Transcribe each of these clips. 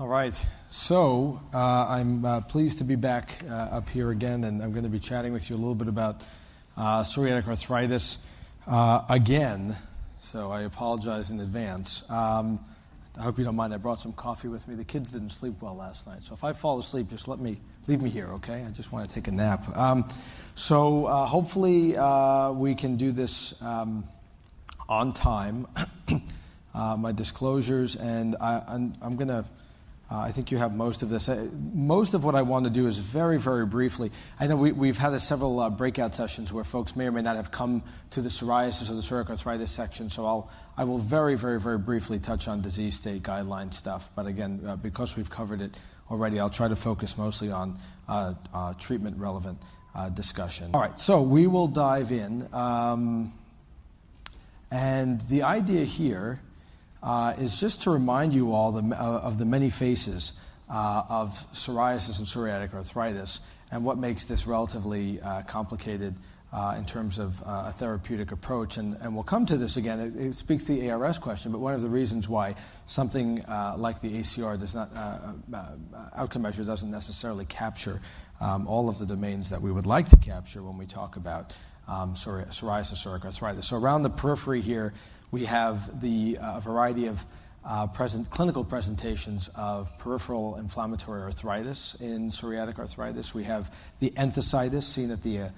All right, so I'm pleased to be back up here again, and I'm going to be chatting with you a little bit about psoriatic arthritis again, so I apologize in advance. I hope you don't mind. I brought some coffee with me. The kids didn't sleep well last night, so if I fall asleep, just leave me here, okay? I just want to take a nap. So hopefully we can do this on time. My disclosures, and I'm going to I think you have most of this. Most of what I want to do is very, very briefly. I know we've had several breakout sessions where folks may or may not have come to the psoriasis or the psoriatic arthritis section, so I will very, very, very briefly touch on disease state guideline stuff. But again, because we've covered it already, I'll try to focus mostly on treatment-relevant discussion. All right, so we will dive in. And the idea here is just to remind you all of the many faces of psoriasis and psoriatic arthritis and what makes this relatively complicated in terms of a therapeutic approach. And we'll come to this again. It speaks to the ARS question, but one of the reasons why something like the ACR does not, outcome measure doesn't necessarily capture all of the domains that we would like to capture when we talk about psoriasis, psoriatic arthritis. So around the periphery here, we have the variety of clinical presentations of peripheral inflammatory arthritis in psoriatic arthritis. We have the enthesitis seen at the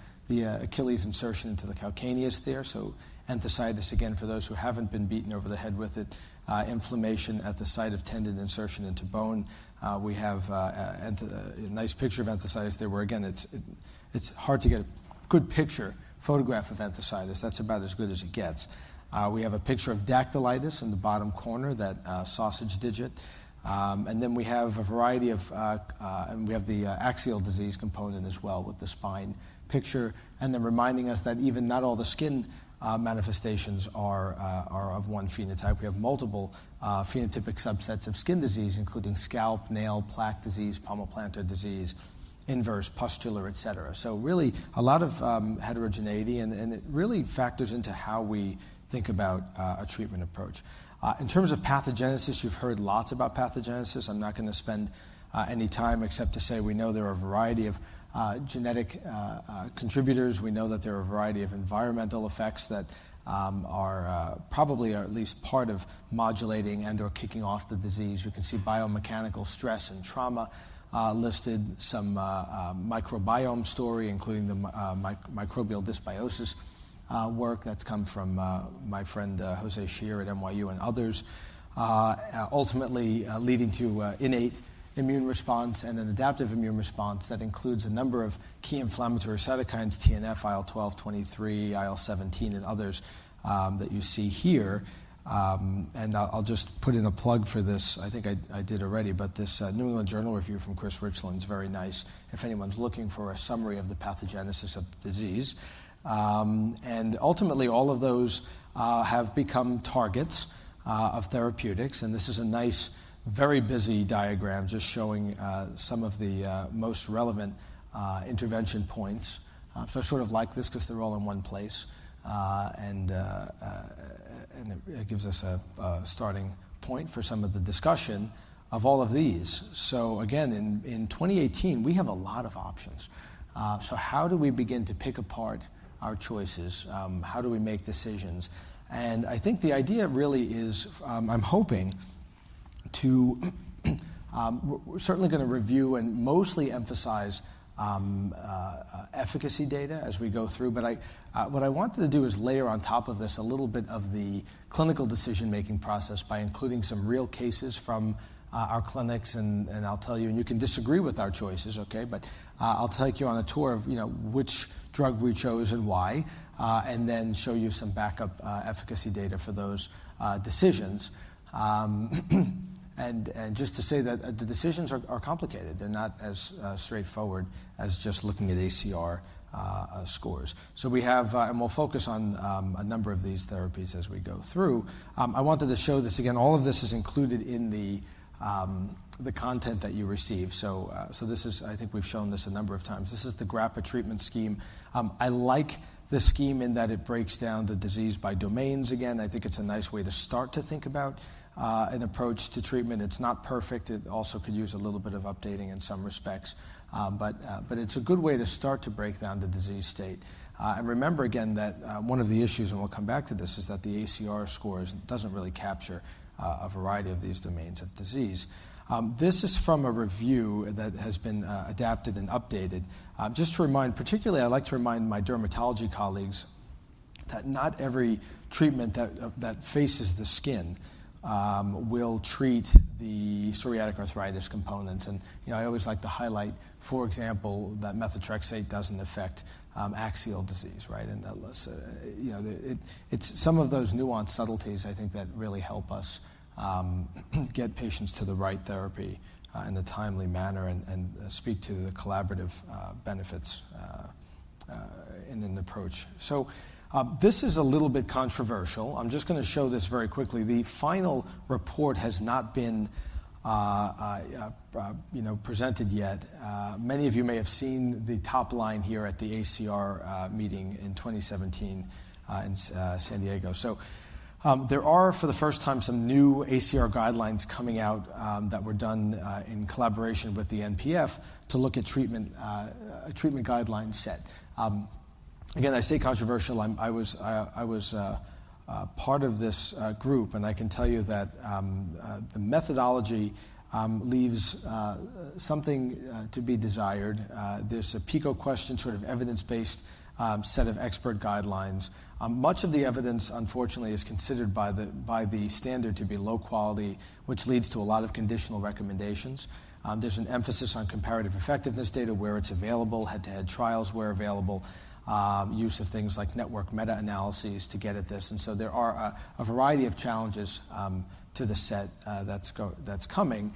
Achilles insertion into the calcaneus there. So enthesitis, again, for those who haven't been beaten over the head with it, inflammation at the site of tendon insertion into bone. We have a nice picture of enthesitis there where, again, it's hard to get a good photograph of enthesitis. That's about as good as it gets. We have a picture of dactylitis in the bottom corner, that sausage digit. And then we have a variety of, and we have the axial disease component as well with the spine picture, and then reminding us that even not all the skin manifestations are of one phenotype. We have multiple phenotypic subsets of skin disease, including scalp, nail, plaque disease, palmoplantar disease, inverse, pustular, et cetera. So really a lot of heterogeneity, and it really factors into how we think about a treatment approach. In terms of pathogenesis, you've heard lots about pathogenesis. I'm not going to spend any time except to say we know there are a variety of genetic contributors. We know that there are a variety of environmental effects that are probably or at least part of modulating and or kicking off the disease. You can see biomechanical stress and trauma listed, some microbiome story, including the microbial dysbiosis work that's come from my friend Jose Scheer at NYU and others, ultimately leading to innate immune response and an adaptive immune response that includes a number of key inflammatory cytokines, TNF, IL-12, 23, IL-17, and others that you see here. And I'll just put in a plug for this. I think I did already, but this New England Journal review from Chris Richland is very nice if anyone's looking for a summary of the pathogenesis of the disease. And ultimately, all of those have become targets of therapeutics, and this is a nice, very busy diagram just showing some of the most relevant intervention points. So I sort of like this because they're all in one place, and it gives us a starting point for some of the discussion of all of these. So again, in 2018, we have a lot of options. So how do we begin to pick apart our choices? How do we make decisions? And I think the idea really is, I'm hoping to, we're certainly going to review and mostly emphasize efficacy data as we go through, but what I wanted to do is layer on top of this a little bit of the clinical decision-making process by including some real cases from our clinics, and I'll tell you, and you can disagree with our choices, okay, but I'll take you on a tour of which drug we chose and why, and then show you some backup efficacy data for those decisions. And just to say that the decisions are complicated. They're not as straightforward as just looking at ACR scores. So we have, and we'll focus on a number of these therapies as we go through. I wanted to show this again. All of this is included in the content that you receive. So this is, I think we've shown this a number of times. This is the GRAPPA treatment scheme. I like this scheme in that it breaks down the disease by domains. Again, I think it's a nice way to start to think about an approach to treatment. It's not perfect. It also could use a little bit of updating in some respects. But it's a good way to start to break down the disease state. And remember again that one of the issues, and we'll come back to this, is that the ACR scores doesn't really capture a variety of these domains of disease. This is from a review that has been adapted and updated. Just to remind, particularly I like to remind my dermatology colleagues that not every treatment that faces the skin will treat the psoriatic arthritis components. And I always like to highlight, for example, that methotrexate doesn't affect axial disease, right? And it's some of those nuanced subtleties, I think, that really help us get patients to the right therapy in a timely manner and speak to the collaborative benefits in an approach. So this is a little bit controversial. I'm just going to show this very quickly. The final report has not been presented yet. Many of you may have seen the top line here at the ACR meeting in 2017 in San Diego. So there are, for the first time, some new ACR guidelines coming out that were done in collaboration with the NPF to look at a treatment guideline set. Again, I say controversial. I was part of this group, and I can tell you that the methodology leaves something to be desired. There's a PICO question, sort of evidence-based set of expert guidelines. Much of the evidence, unfortunately, is considered by the standard to be low quality, which leads to a lot of conditional recommendations. There's an emphasis on comparative effectiveness data where it's available, head-to-head trials where available, use of things like network meta-analyses to get at this. And so there are a variety of challenges to the set that's coming.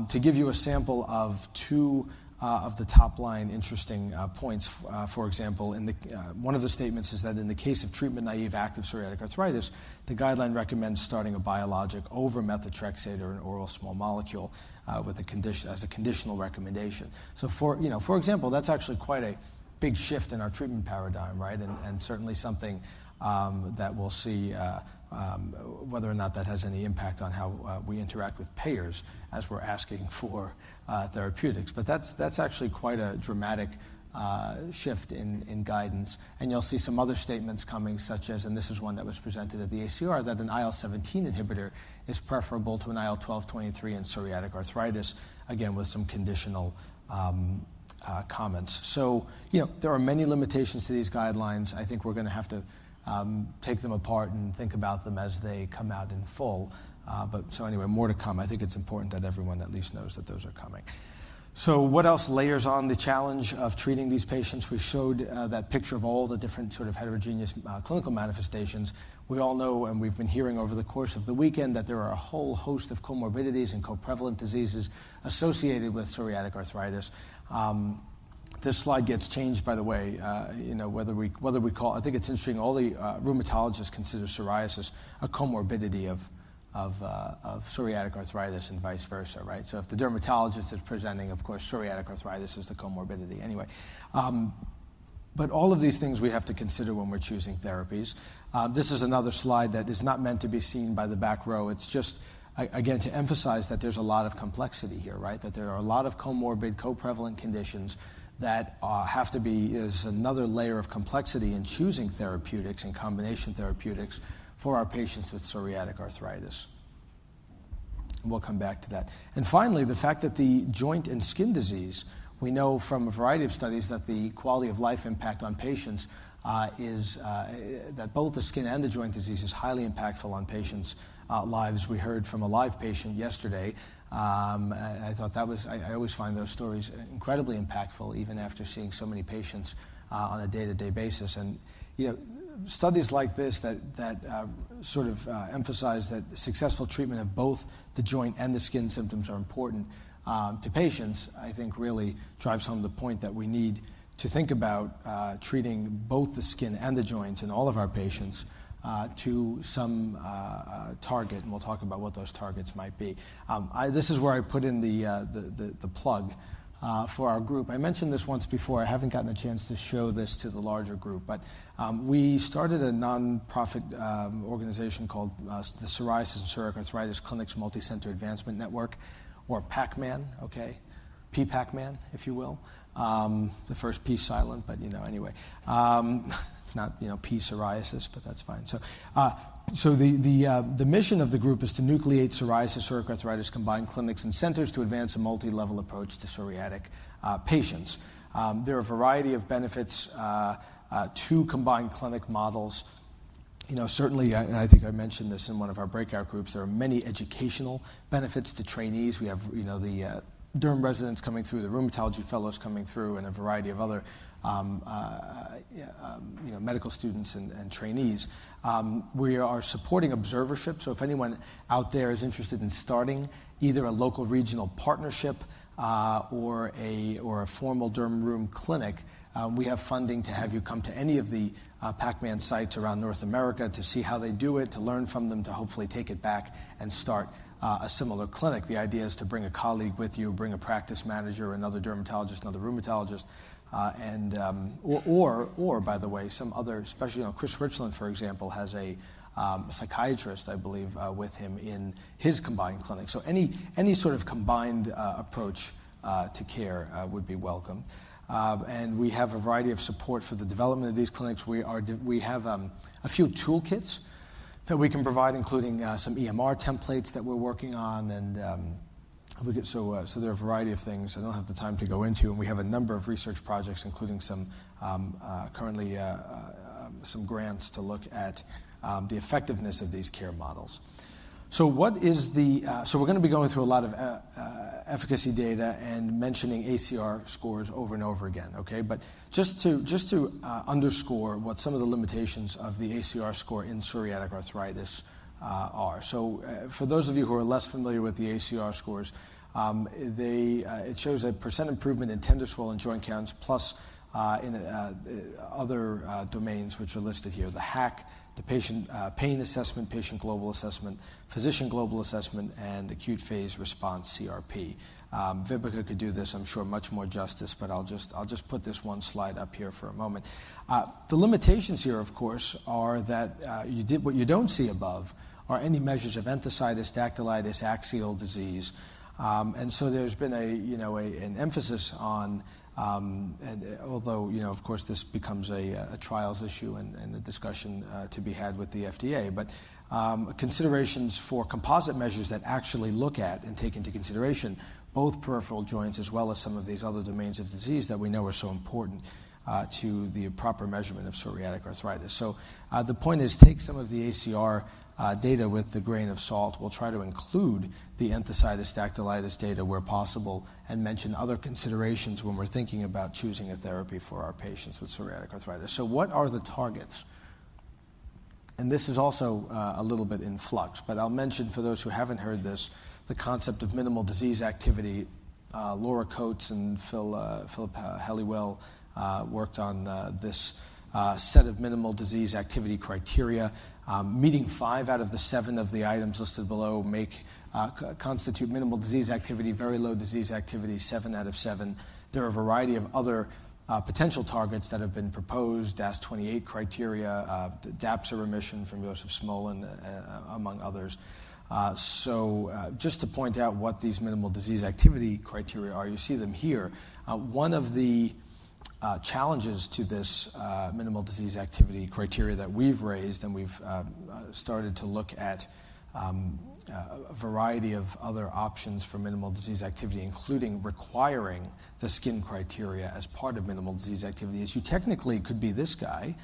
To give you a sample of two of the top-line interesting points, for example, one of the statements is that in the case of treatment-naive active psoriatic arthritis, the guideline recommends starting a biologic over methotrexate or an oral small molecule with as a conditional recommendation. So for example, that's actually quite a big shift in our treatment paradigm, right? And certainly something that we'll see whether or not that has any impact on how we interact with payers as we're asking for therapeutics. But that's actually quite a dramatic shift in guidance. And you'll see some other statements coming, such as, and this is one that was presented at the ACR, that an IL-17 inhibitor is preferable to an IL-12/23 in psoriatic arthritis, again, with some conditional comments. So, there are many limitations to these guidelines. I think we're going to have to take them apart and think about them as they come out in full. So anyway, more to come. I think it's important that everyone at least knows that those are coming. So what else layers on the challenge of treating these patients? We showed that picture of all the different sort of heterogeneous clinical manifestations. We all know, and we've been hearing over the course of the weekend, that there are a whole host of comorbidities and coprevalent diseases associated with psoriatic arthritis. This slide gets changed, by the way, whether we call, I think it's interesting, all the rheumatologists consider psoriasis a comorbidity of psoriatic arthritis and vice versa, right? So if the dermatologist is presenting, of course, psoriatic arthritis is the comorbidity. Anyway, but all of these things we have to consider when we're choosing therapies. This is another slide that is not meant to be seen by the back row. It's just, again, to emphasize that there's a lot of complexity here, right? That there are a lot of comorbid, coprevalent conditions that have to be, is another layer of complexity in choosing therapeutics and combination therapeutics for our patients with psoriatic arthritis. And we'll come back to that. And finally, the fact that the joint and skin disease, we know from a variety of studies that the quality of life impact on patients is that both the skin and the joint disease is highly impactful on patients' lives. We heard from a live patient yesterday. I thought that was, I always find those stories incredibly impactful, even after seeing so many patients on a day-to-day basis. And, studies like this that sort of emphasize that successful treatment of both the joint and the skin symptoms are important to patients, I think really drives home the point that we need to think about treating both the skin and the joints in all of our patients to some target, and we'll talk about what those targets might be. This is where I put in the plug for our group. I mentioned this once before. I haven't gotten a chance to show this to the larger group, but we started a nonprofit organization called the Psoriasis and Psoriatic Arthritis Clinics Multi-Center Advancement Network, or PAC-MAN, okay? P-PAC-MAN, if you will. The first P silent, but anyway. It's not, P psoriasis, but that's fine. So the mission of the group is to nucleate psoriasis, psoriatic arthritis combined clinics and centers to advance a multi-level approach to psoriatic patients. There are a variety of benefits to combined clinic models. Certainly, and I think I mentioned this in one of our breakout groups, there are many educational benefits to trainees. We have, the derm residents coming through, the rheumatology fellows coming through, and a variety of other medical students and trainees. We are supporting observership, so if anyone out there is interested in starting either a local regional partnership or a formal derm room clinic, we have funding to have you come to any of the PAC-MAN sites around North America to see how they do it, to learn from them, to hopefully take it back and start a similar clinic. The idea is to bring a colleague with you, bring a practice manager, another dermatologist, another rheumatologist, or by the way, some other, especially Chris Richland, for example, has a psychiatrist, I believe, with him in his combined clinic. So any sort of combined approach to care would be welcome. And we have a variety of support for the development of these clinics. We have a few toolkits that we can provide, including some EMR templates that we're working on, and so there are a variety of things I don't have the time to go into, and we have a number of research projects, including some currently some grants to look at the effectiveness of these care models. So what is so we're going to be going through a lot of efficacy data and mentioning ACR scores over and over again, okay? But just to underscore what some of the limitations of the ACR score in psoriatic arthritis are. So for those of you who are less familiar with the ACR scores, it shows a percent improvement in tender swollen joint counts plus in other domains which are listed here. The HAC, the patient pain assessment, patient global assessment, physician global assessment, and acute phase response, CRP. Vibeke could do this, I'm sure, much more justice, but I'll just put this one slide up here for a moment. The limitations here, of course, are that what you don't see above are any measures of enthesitis, dactylitis, axial disease, and so there's been an emphasis on. And although, of course, this becomes a trials issue and a discussion to be had with the FDA, but considerations for composite measures that actually look at and take into consideration both peripheral joints as well as some of these other domains of disease that we know are so important to the proper measurement of psoriatic arthritis. So the point is, take some of the ACR data with the grain of salt. We'll try to include the enthesitis, dactylitis data where possible and mention other considerations when we're thinking about choosing a therapy for our patients with psoriatic arthritis. So what are the targets? And this is also a little bit in flux, but I'll mention for those who haven't heard this, the concept of minimal disease activity. Laura Coates and Philip Helliwell worked on this set of minimal disease activity criteria. Meeting 5 out of the 7 of the items listed below constitute minimal disease activity, very low disease activity, 7 out of 7. There are a variety of other potential targets that have been proposed, DAS28 criteria, DAPSA remission from Joseph Smolin, among others. So just to point out what these minimal disease activity criteria are, you see them here. One of the challenges to this minimal disease activity criteria that we've raised, and we've started to look at a variety of other options for minimal disease activity, including requiring the skin criteria as part of minimal disease activity, is you technically could be this guy,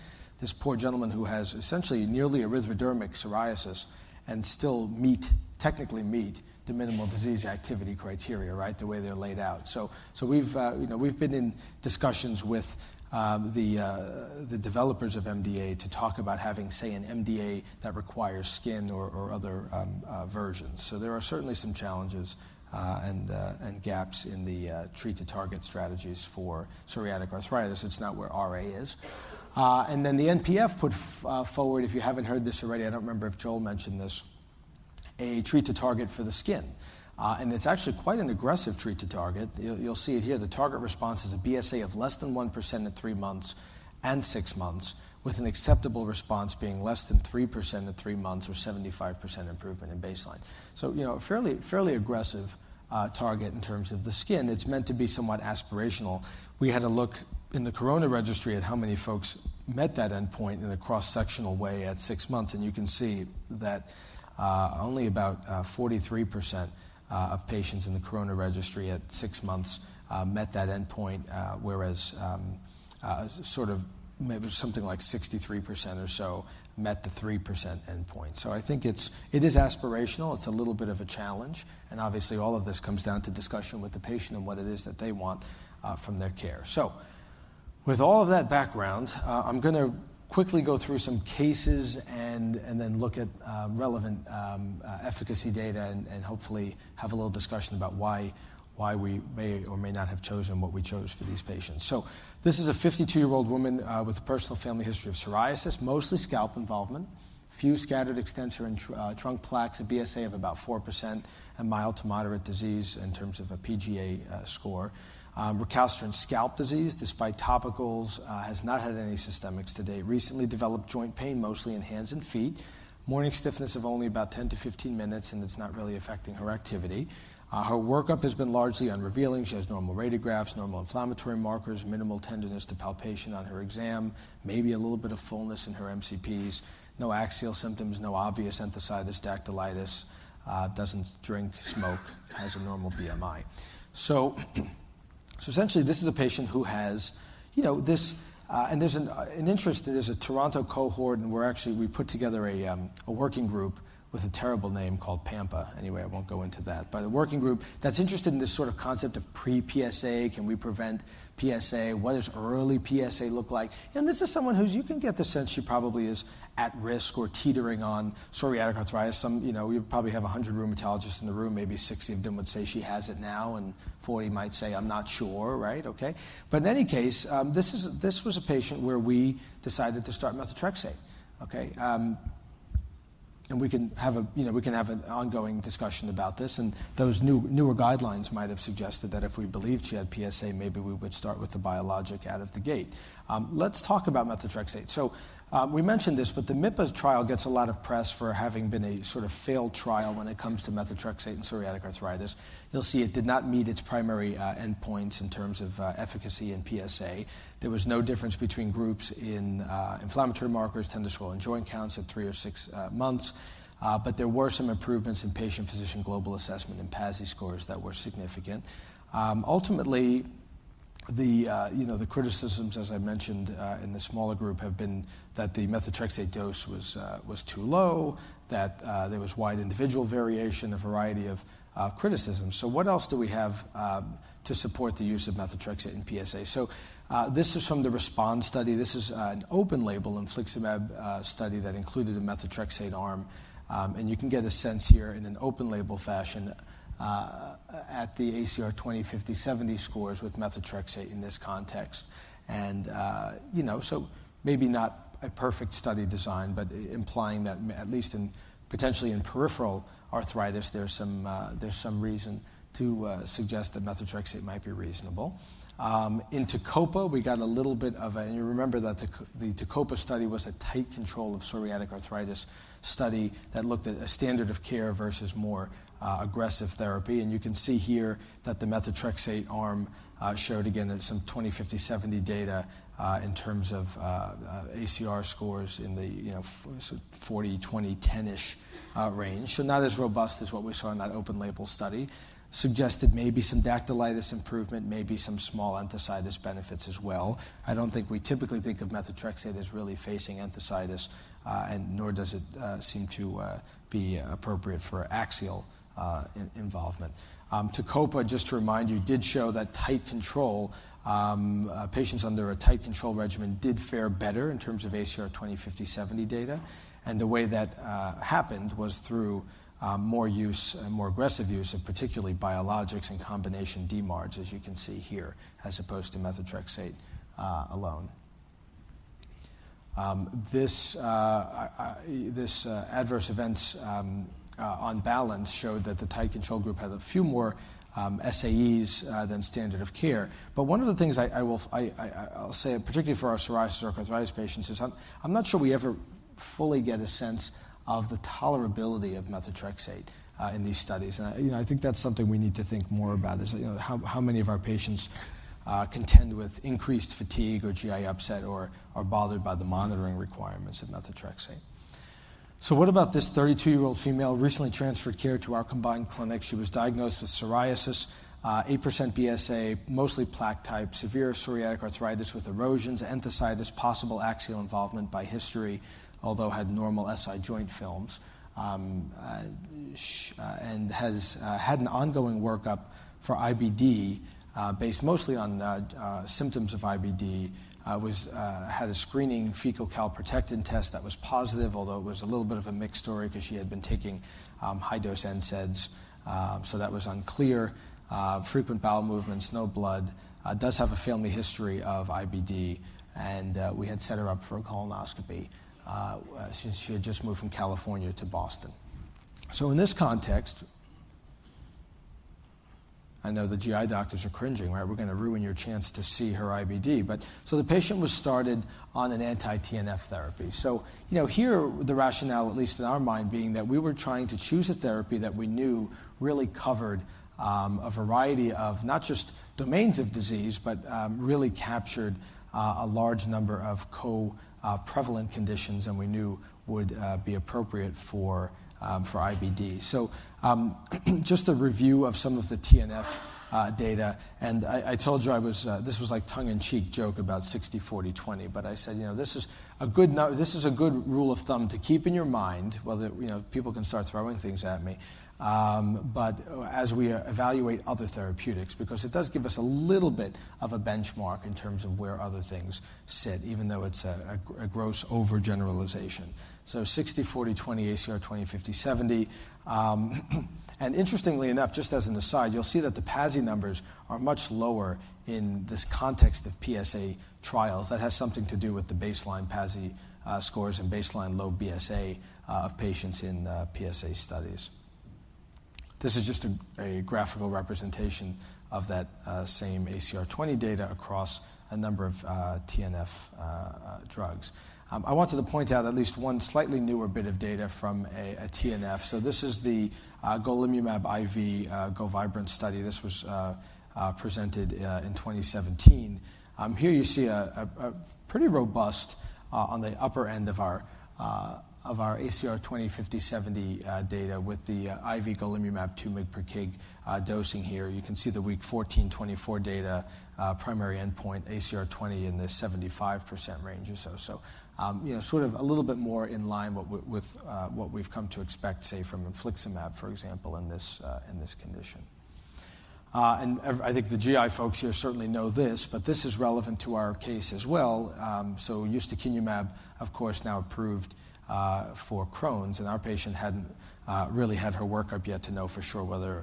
this poor gentleman who has essentially nearly erythrodermic psoriasis, and still technically meet the minimal disease activity criteria, right? The way they're laid out. So we've been in discussions with the developers of MDA to talk about having, say, an MDA that requires skin or other versions. So there are certainly some challenges and gaps in the treat to target strategies for psoriatic arthritis. It's not where RA is. And then the NPF put forward, if you haven't heard this already, I don't remember if Joel mentioned this, a treat to target for the skin. And it's actually quite an aggressive treat to target. You'll see it here. The target response is a BSA of less than 1% at 3 months and 6 months, with an acceptable response being less than 3% at 3 months or 75% improvement in baseline. So, fairly aggressive target in terms of the skin. It's meant to be somewhat aspirational. We had a look in the Corona registry at how many folks met that endpoint in a cross-sectional way at 6 months, and you can see that only about 43% of patients in the Corona registry at 6 months met that endpoint, whereas sort of maybe something like 63% or so met the 3% endpoint. So I think it is aspirational. It's a little bit of a challenge, and obviously all of this comes down to discussion with the patient and what it is that they want from their care. So with all of that background, I'm going to quickly go through some cases and then look at relevant efficacy data and hopefully have a little discussion about why we may or may not have chosen what we chose for these patients. So this is a 52-year-old woman with a personal family history of psoriasis, mostly scalp involvement, few scattered extensor and trunk plaques, a BSA of about 4%, and mild to moderate disease in terms of a PGA score. Recalcitrant scalp disease, despite topicals, has not had any systemics to date. Recently developed joint pain, mostly in hands and feet. Morning stiffness of only about 10 to 15 minutes, and it's not really affecting her activity. Her workup has been largely unrevealing. She has normal radiographs, normal inflammatory markers, minimal tenderness to palpation on her exam, maybe a little bit of fullness in her MCPs, no axial symptoms, no obvious enthesitis, dactylitis, doesn't drink, smoke, has a normal BMI. So essentially, this is a patient who has, this, and there's an interest. There's a Toronto cohort, and we put together a working group with a terrible name called PAMPA. Anyway, I won't go into that. But a working group that's interested in this sort of concept of pre-PSA. Can we prevent PSA? What does early PSA look like? And this is someone you can get the sense she probably is at risk or teetering on psoriatic arthritis. You probably have 100 rheumatologists in the room. Maybe 60 of them would say she has it now, and 40 might say, I'm not sure, right? Okay. But in any case, this was a patient where we decided to start methotrexate. Okay. And we can have an ongoing discussion about this. And those newer guidelines might have suggested that if we believed she had PSA, maybe we would start with the biologic out of the gate. Let's talk about methotrexate. So we mentioned this, but the MIPA trial gets a lot of press for having been a sort of failed trial when it comes to methotrexate and psoriatic arthritis. You'll see it did not meet its primary endpoints in terms of efficacy and PSA. There was no difference between groups in inflammatory markers, tender swollen joint counts at 3 or 6 months, but there were some improvements in patient-physician global assessment and PASI scores that were significant. Ultimately, the criticisms, as I mentioned in the smaller group, have been that the methotrexate dose was too low, that there was wide individual variation, a variety of criticisms. So what else do we have to support the use of methotrexate in PSA? So this is from the RESPOND study. This is an open-label infliximab study that included a methotrexate arm, and you can get a sense here in an open-label fashion at the ACR 20, 50, 70 scores with methotrexate in this context. And, so maybe not a perfect study design, but implying that at least potentially in peripheral arthritis, there's some reason to suggest that methotrexate might be reasonable. In Tacopa, we got a little bit of and you remember that the Tacopa study was a tight control of psoriatic arthritis study that looked at a standard of care versus more aggressive therapy. And you can see here that the methotrexate arm showed, again, some 20, 50, 70 data in terms of ACR scores in the 40, 20, 10-ish range. So not as robust as what we saw in that open-label study. Suggested maybe some dactylitis improvement, maybe some small enthesitis benefits as well. I don't think we typically think of methotrexate as really facing enthesitis, and nor does it seem to be appropriate for axial involvement. Tacopa, just to remind you, did show that tight control, patients under a tight control regimen did fare better in terms of ACR 20, 50, 70 data. And the way that happened was through more use, more aggressive use of particularly biologics and combination DMARDs, as you can see here, as opposed to methotrexate alone. This adverse events on balance, showed that the tight control group had a few more SAEs than standard of care. But one of the things I'll say, particularly for our psoriasis or arthritis patients, is I'm not sure we ever fully get a sense of the tolerability of methotrexate in these studies. And I think that's something we need to think more about, is how many of our patients contend with increased fatigue or GI upset or are bothered by the monitoring requirements of methotrexate. So what about this 32-year-old female, recently transferred care to our combined clinic? She was diagnosed with psoriasis, 8% BSA, mostly plaque type, severe psoriatic arthritis with erosions, enthesitis, possible axial involvement by history, although had normal SI joint films, and has had an ongoing workup for IBD based mostly on symptoms of IBD. Had a screening fecal calprotectin test that was positive, although it was a little bit of a mixed story because she had been taking high-dose NSAIDs, so that was unclear. Frequent bowel movements, no blood. Does have a family history of IBD, and we had set her up for a colonoscopy since she had just moved from California to Boston. So in this context, I know the GI doctors are cringing, right? We're going to ruin your chance to see her IBD. But so the patient was started on an anti-TNF therapy. So, here the rationale, at least in our mind, being that we were trying to choose a therapy that we knew really covered a variety of not just domains of disease, but really captured a large number of prevalent conditions, and we knew would be appropriate for IBD. So just a review of some of the TNF data, and I told you this was like tongue-in-cheek joke about 60-40-20, but I said, this is a good rule of thumb to keep in your mind. Whether people can start throwing things at me, but as we evaluate other therapeutics, because it does give us a little bit of a benchmark in terms of where other things sit, even though it's a gross overgeneralization. So 60-40-20, ACR 20-50-70. And interestingly enough, just as an aside, you'll see that the PASI numbers are much lower in this context of PSA trials. That has something to do with the baseline PASI scores and baseline low BSA of patients in PSA studies. This is just a graphical representation of that same ACR 20 data across a number of TNF drugs. I wanted to point out at least one slightly newer bit of data from a TNF. So this is the golimumab IV GoVibrant study. This was presented in 2017. Here you see a pretty robust, on the upper end of our ACR 20-50-70 data with the IV golimumab 2 mg per kg dosing here. You can see the week 14-24 data, primary endpoint, ACR 20 in the 75% range or so. So, sort of a little bit more in line with what we've come to expect, say, from infliximab, for example, in this condition. And I think the GI folks here certainly know this, but this is relevant to our case as well. So ustekinumab, of course, now approved for Crohn's, and our patient hadn't really had her workup yet to know for sure whether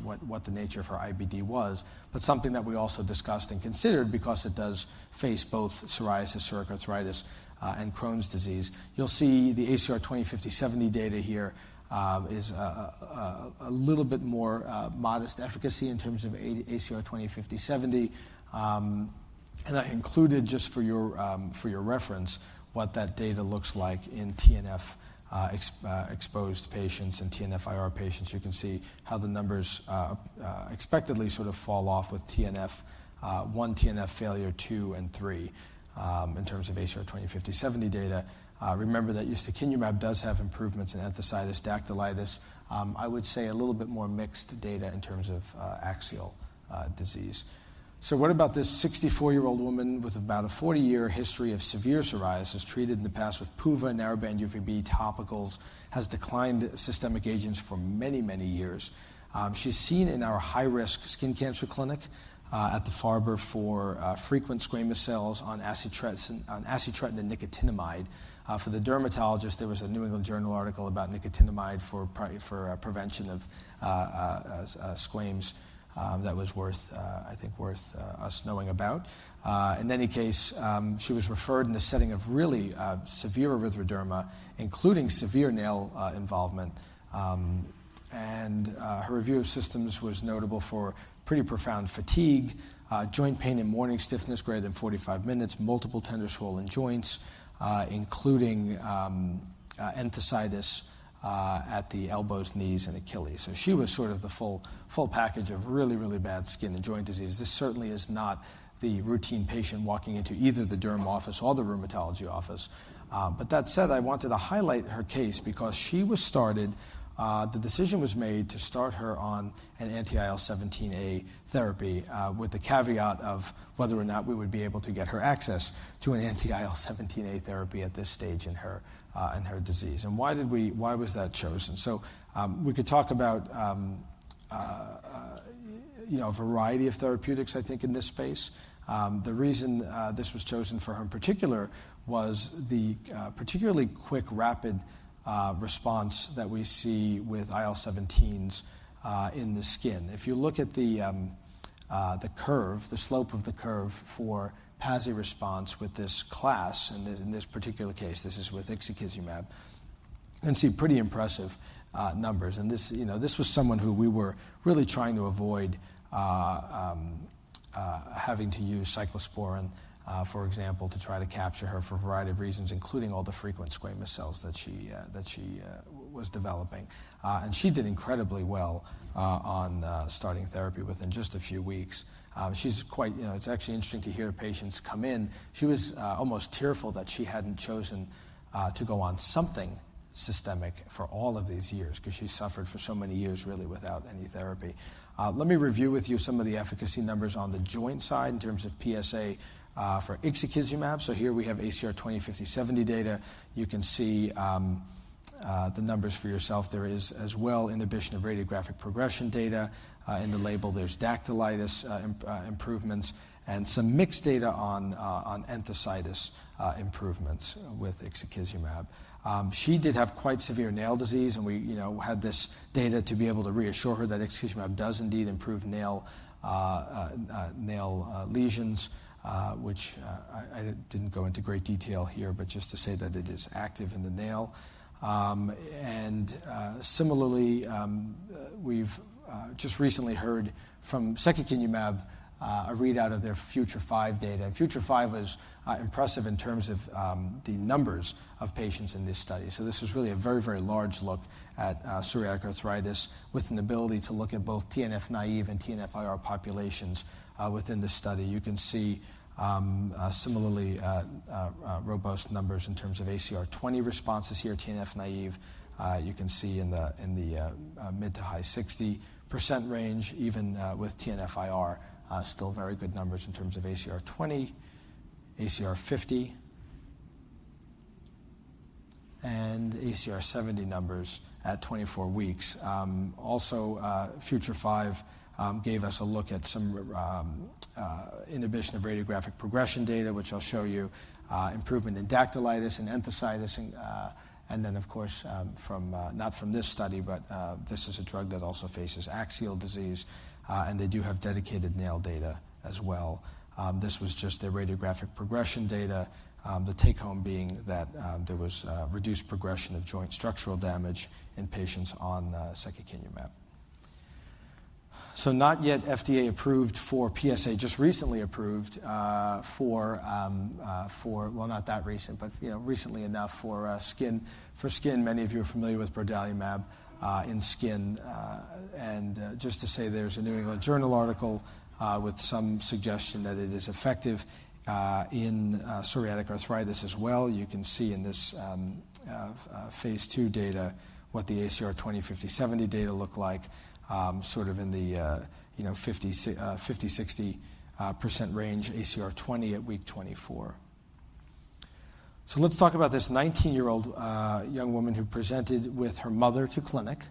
what the nature of her IBD was, but something that we also discussed and considered because it does face both psoriasis, psoriatic arthritis, and Crohn's disease. You'll see the ACR 20-50-70 data here is a little bit more modest efficacy in terms of ACR 20-50-70, and I included, just for your reference, what that data looks like in TNF exposed patients and TNF IR patients. You can see how the numbers expectedly sort of fall off with TNF 1 TNF failure 2 and 3 in terms of ACR 20-50-70 data. Remember that ustekinumab does have improvements in enthesitis, dactylitis. I would say a little bit more mixed data in terms of axial disease. So what about this 64-year-old woman with about a 40-year history of severe psoriasis, treated in the past with PUVA, narrowband UVB, topicals, has declined systemic agents for many, many years. She's seen in our high-risk skin cancer clinic at the Farber for frequent squamous cells on acitretin and nicotinamide. For the dermatologist, there was a New England Journal article about nicotinamide for prevention of squames. That was worth us knowing about. In any case, she was referred in the setting of really severe erythroderma, including severe nail involvement, And her review of symptoms was notable for pretty profound fatigue, joint pain and morning stiffness greater than 45 minutes, multiple tender swollen joints, including enthesitis at the elbows, knees, and Achilles. So she was sort of the full package of really, really bad skin and joint disease. This certainly is not the routine patient walking into either the derm office or the rheumatology office. But that said, I wanted to highlight her case because she was started, the decision was made to start her on an anti-IL-17A therapy with the caveat of whether or not we would be able to get her access to an anti-IL-17A therapy at this stage in her disease. And why was that chosen? So we could talk about a variety of therapeutics, I think, in this space. The reason this was chosen for her in particular was the particularly quick, rapid response that we see with IL-17s in the skin. If you look at the curve, the slope of the curve for PASI response with this class, and in this particular case, this is with ixekizumab, you can see pretty impressive numbers. And this was someone who we were really trying to avoid having to use cyclosporin, for example, to try to capture her for a variety of reasons, including all the frequent squamous cells that she was developing. And she did incredibly well on starting therapy within just a few weeks. She's quite, it's actually interesting to hear patients come in. She was almost tearful that she hadn't chosen to go on something systemic for all of these years because she suffered for so many years really without any therapy. Let me review with you some of the efficacy numbers on the joint side in terms of PSA for ixekizumab. So here we have ACR 20, 50, 70 data. You can see the numbers for yourself. There is as well inhibition of radiographic progression data. In the label, there's dactylitis improvements and some mixed data on enthesitis improvements with ixekizumab. She did have quite severe nail disease, and we had this data to be able to reassure her that ixekizumab does indeed improve nail lesions, which I didn't go into great detail here, but just to say that it is active in the nail. Similarly, we've just recently heard from secukinumab a readout of their Future 5 data. And Future 5 was impressive in terms of the numbers of patients in this study. So this was really a very, very large look at psoriatic arthritis with an ability to look at both TNF-naive and TNF-IR populations within the study. You can see similarly robust numbers in terms of ACR 20 responses here, TNF-naive. You can see in the mid to high 60% range, even with TNF-IR. Still very good numbers in terms of ACR 20, ACR 50, and ACR 70 numbers at 24 weeks. Also, Future 5 gave us a look at some inhibition of radiographic progression data, which I'll show you, improvement in dactylitis and enthesitis, and then, of course, not from this study, but this is a drug that also faces axial disease, and they do have dedicated nail data as well. This was just their radiographic progression data, the take-home being that there was reduced progression of joint structural damage in patients on secukinumab. So not yet FDA approved for PSA, just recently approved for well, not that recent, but recently enough for skin. For skin, many of you are familiar with brodalumab in skin, and just to say, there's a New England Journal article with some suggestion that it is effective in psoriatic arthritis as well. You can see in this phase 2 data what the ACR 20, 50, 70 data look like. Sort of in the 50, 60% range, ACR 20 at week 24. So let's talk about this 19-year-old young woman who presented with her mother to clinic.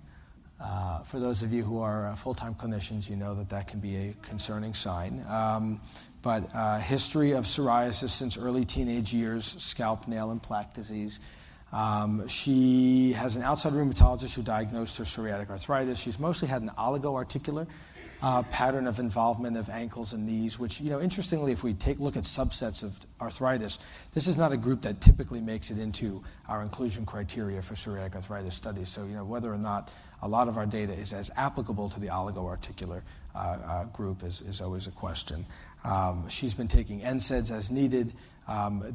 For those of you who are full-time clinicians, you know that can be a concerning sign. But history of psoriasis since early teenage years, scalp, nail, and plaque disease. She has an outside rheumatologist who diagnosed her psoriatic arthritis. She's mostly had an oligoarticular pattern of involvement of ankles and knees, which, interestingly, if we look at subsets of arthritis, this is not a group that typically makes it into our inclusion criteria for psoriatic arthritis studies. So, whether or not a lot of our data is as applicable to the oligoarticular group is always a question. She's been taking NSAIDs as needed.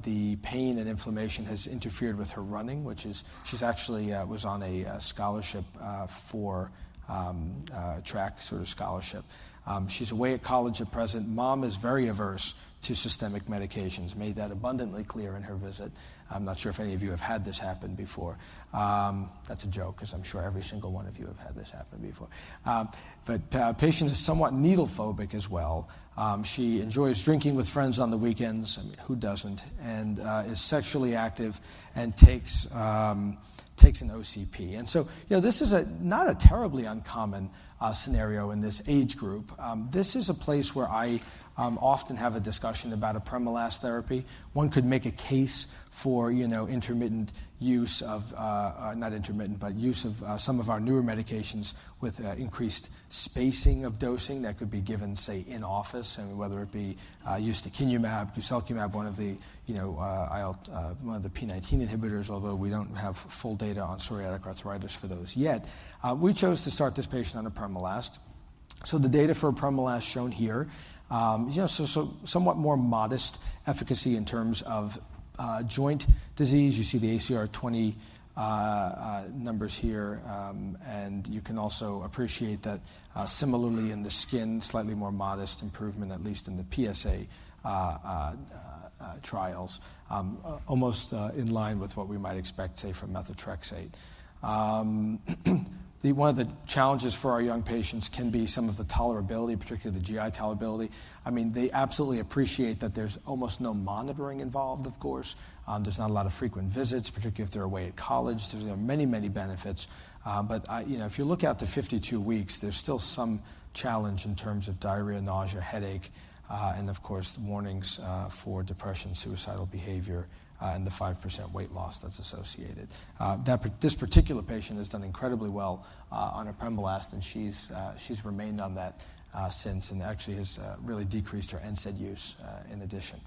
The pain and inflammation has interfered with her running, she's actually was on a scholarship for track sort of scholarship. She's away at college at present. Mom is very averse to systemic medications, made that abundantly clear in her visit. I'm not sure if any of you have had this happen before. That's a joke, because I'm sure every single one of you have had this happen before. But patient is somewhat needle phobic as well. She enjoys drinking with friends on the weekends. I mean, who doesn't? And is sexually active and takes an OCP. And so, this is not a terribly uncommon scenario in this age group. This is a place where I often have a discussion about apremilast therapy. One could make a case for, intermittent use of, not intermittent, but use of some of our newer medications with increased spacing of dosing that could be given, say, in office, and whether it be ustekinumab, guselkumab, one of the, one of the P19 inhibitors, although we don't have full data on psoriatic arthritis for those yet. We chose to start this patient on apremilast. So the data for apremilast shown here. So somewhat more modest efficacy in terms of joint disease. You see the ACR20 numbers here, and you can also appreciate that similarly in the skin, slightly more modest improvement, at least in the PSA trials, almost in line with what we might expect, say, from methotrexate. One of the challenges for our young patients can be some of the tolerability, particularly the GI tolerability. I mean, they absolutely appreciate that there's almost no monitoring involved, of course. There's not a lot of frequent visits, particularly if they're away at college. There are many, many benefits. But if you look out to 52 weeks, there's still some challenge in terms of diarrhea, nausea, headache, and, of course, warnings for depression, suicidal behavior, and the 5% weight loss that's associated. This particular patient has done incredibly well on apremilast, and she's remained on that since, and actually has really decreased her NSAID use in addition.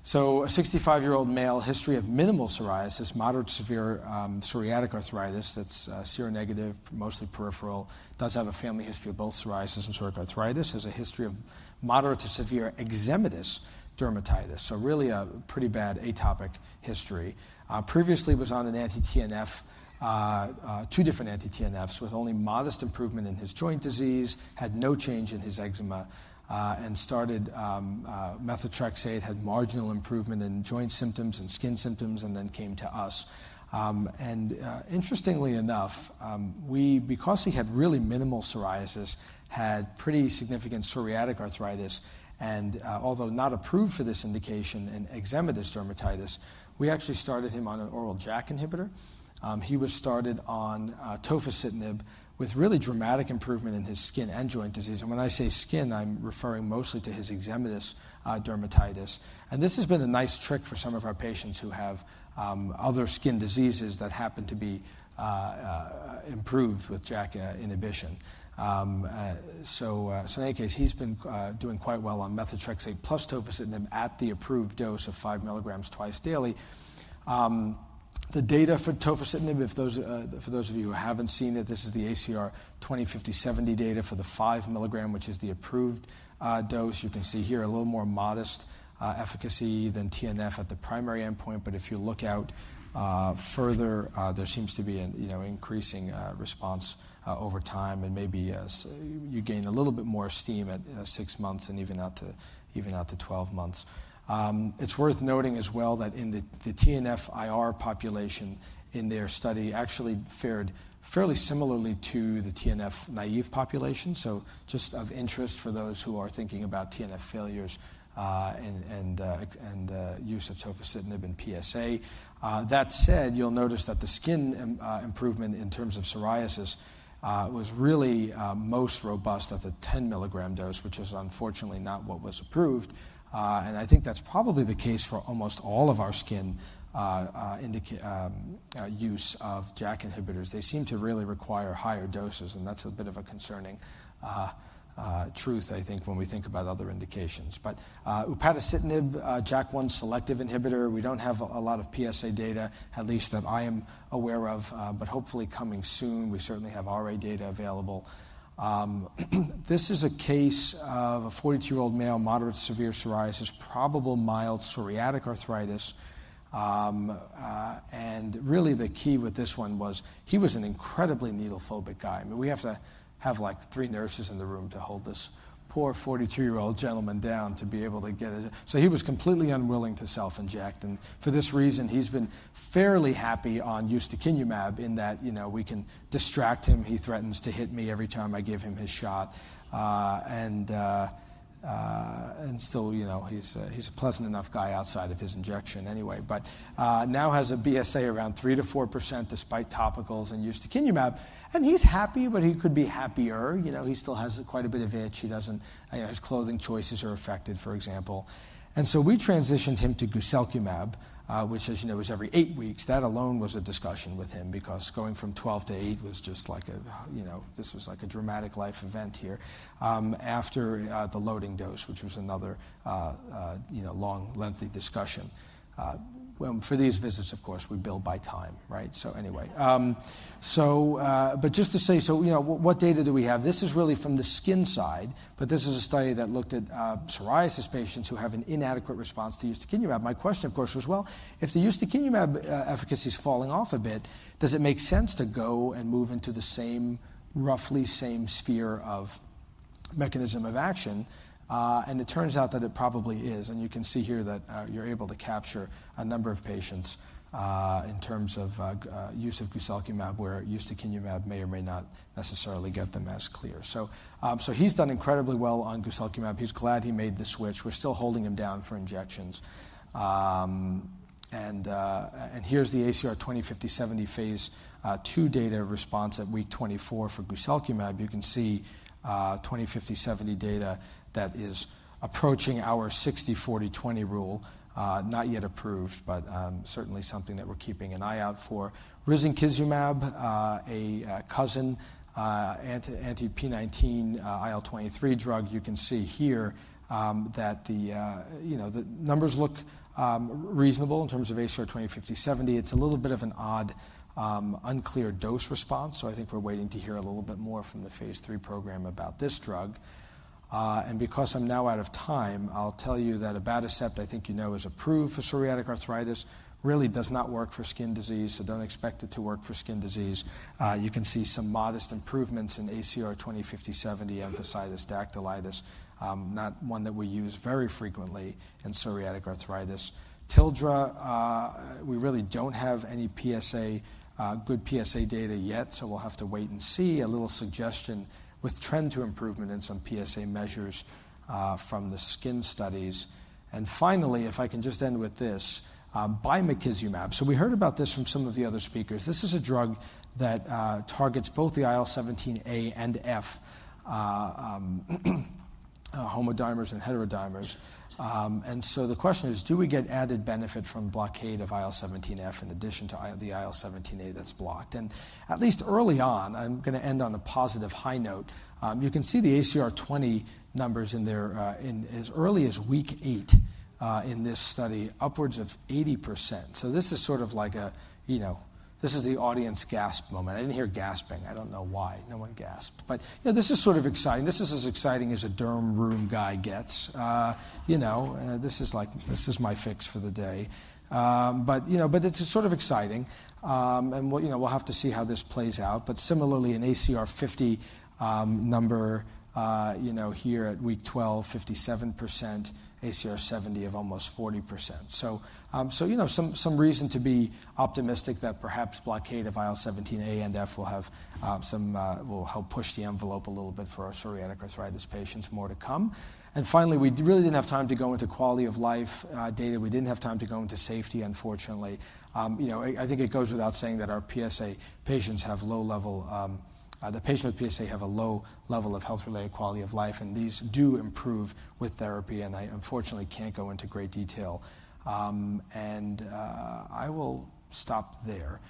So a 65-year-old male, history of minimal psoriasis, moderate to severe psoriatic arthritis that's seronegative, mostly peripheral, does have a family history of both psoriasis and psoriatic arthritis, has a history of moderate to severe eczematous dermatitis, so really a pretty bad atopic history. Previously was on an anti-TNF, 2 different anti-TNFs with only modest improvement in his joint disease, had no change in his eczema, and started methotrexate, had marginal improvement in joint symptoms and skin symptoms, and then came to us. Interestingly enough, because he had really minimal psoriasis, had pretty significant psoriatic arthritis, and although not approved for this indication in eczematous dermatitis, we actually started him on an oral JAK inhibitor. He was started on tofacitinib with really dramatic improvement in his skin and joint disease. And when I say skin, I'm referring mostly to his eczematous dermatitis. And this has been a nice trick for some of our patients who have other skin diseases that happen to be improved with JAK inhibition. So in any case, he's been doing quite well on methotrexate plus tofacitinib at the approved dose of 5 milligrams twice daily. The data for tofacitinib, for those of you who haven't seen it, this is the ACR 20/50/70 data for the 5 milligram, which is the approved dose. You can see here a little more modest efficacy than TNF at the primary endpoint, but if you look out further, there seems to be an increasing response over time, and maybe you gain a little bit more steam at 6 months and even out to 12 months. It's worth noting as well that in the TNF-IR population in their study actually fared fairly similarly to the TNF-naive population, so just of interest for those who are thinking about TNF failures and use of tofacitinib in PSA. That said, you'll notice that the skin improvement in terms of psoriasis was really most robust at the 10 milligram dose, which is unfortunately not what was approved. And I think that's probably the case for almost all of our skin use of JAK inhibitors. They seem to really require higher doses, and that's a bit of a concerning truth, I think, when we think about other indications. But upadacitinib, JAK1 selective inhibitor, we don't have a lot of PSA data, at least that I am aware of, but hopefully coming soon. We certainly have RA data available. This is a case of a 42-year-old male, moderate to severe psoriasis, probable mild psoriatic arthritis. And really the key with this one was he was an incredibly needle-phobic guy. I mean, we have to have like 3 nurses in the room to hold this poor 42-year-old gentleman down to be able to get it. So he was completely unwilling to self-inject. And for this reason, he's been fairly happy on ustekinumab in that, we can distract him. He threatens to hit me every time I give him his shot. And still, he's a pleasant enough guy outside of his injection anyway. But now has a BSA around 3 to 4% despite topicals and ustekinumab. And he's happy, but he could be happier. He still has quite a bit of itch. He doesn't, his clothing choices are affected, for example. And so we transitioned him to guselkumab, which, as you know, is every 8 weeks. That alone was a discussion with him because going from 12 to 8 was just like this was like a dramatic life event here. After the loading dose, which was another, long, lengthy discussion. For these visits, of course, we bill by time, right? So anyway, but just to say, what data do we have? This is really from the skin side, but this is a study that looked at psoriasis patients who have an inadequate response to ustekinumab. My question, of course, was, well, if the ustekinumab efficacy is falling off a bit, does it make sense to go and move into the roughly same sphere of mechanism of action? And it turns out that it probably is. And you can see here that you're able to capture a number of patients in terms of use of guselkumab, where ustekinumab may or may not necessarily get them as clear. So he's done incredibly well on guselkumab. He's glad he made the switch. We're still holding him down for injections. And here's the ACR 20/50/70 phase 2 data response at week 24 for guselkumab. You can see 20/50/70 data that is approaching our 60/40/20 rule, not yet approved, but certainly something that we're keeping an eye out for. Risankizumab, a cousin anti-P19 IL-23 drug. You can see here that the numbers look reasonable in terms of ACR 20/50/70. It's a little bit of an odd, unclear dose response, so I think we're waiting to hear a little bit more from the phase 3 program about this drug. And because I'm now out of time, I'll tell you that abatacept, I think is approved for psoriatic arthritis, really does not work for skin disease, so don't expect it to work for skin disease. You can see some modest improvements in ACR 20/50/70 enthesitis dactylitis, not one that we use very frequently in psoriatic arthritis. Tildra, we really don't have any good PSA data yet, so we'll have to wait and see. A little suggestion with trend to improvement in some PSA measures from the skin studies. And finally, if I can just end with this, bimekizumab. So we heard about this from some of the other speakers. This is a drug that targets both the IL-17A and F homodimers and heterodimers. And so the question is, do we get added benefit from blockade of IL-17F in addition to the IL-17A that's blocked? And at least early on, I'm going to end on a positive high note. You can see the ACR 20 numbers in there in as early as week 8 in this study, upwards of 80%. So this is sort of like this is the audience gasp moment. I didn't hear gasping. I don't know why. No one gasped. But this is sort of exciting. This is as exciting as a derm room guy gets. This is my fix for the day. But it's sort of exciting. And we'll have to see how this plays out. But similarly, an ACR 50 number, here at week 12, 57%. ACR 70 of almost 40%. So some reason to be optimistic that perhaps blockade of IL-17A and F will have will help push the envelope a little bit for our psoriatic arthritis patients. More to come. And finally, we really didn't have time to go into quality of life data. We didn't have time to go into safety, unfortunately. I think it goes without saying that our PSA patients have low level. The patients with PSA have a low level of health-related quality of life, and these do improve with therapy, and I unfortunately can't go into great detail. I will stop there.